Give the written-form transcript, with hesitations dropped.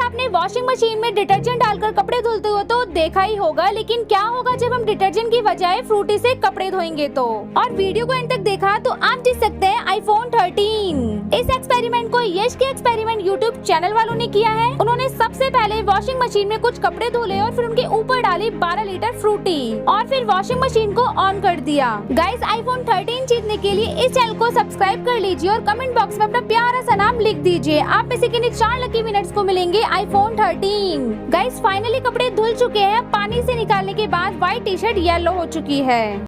आपने washing machine में detergent डालकर कपड़े धुलते हो तो देखा ही होगा, लेकिन क्या होगा जब हम डिटर्जेंट की बजाय फ्रूटी से कपड़े धोएंगे तो। और वीडियो को एंड तक देखा तो आप जीत सकते हैं आईफोन 13। इस एक्सपेरिमेंट को यश के एक्सपेरिमेंट यूट्यूब चैनल वालों ने किया है। उन्होंने सबसे पहले वॉशिंग मशीन में कुछ कपड़े धुले और फिर उनके ऊपर डाली 12 लीटर फ्रूटी और फिर वॉशिंग मशीन को ऑन कर दिया। गाइस, आईफोन 13 जीतने के लिए इस चैनल को सब्सक्राइब कर लीजिए और कमेंट बॉक्स में अपना प्यारा सा नाम लिख दीजिए। आप में से किन्हीं 4 लकी विनर्स को मिलेंगे आईफोन 13। गाइस, फाइनली कपड़े धुल चुके हैं। पानी से निकालने के बाद व्हाइट टी शर्ट येलो हो चुकी है।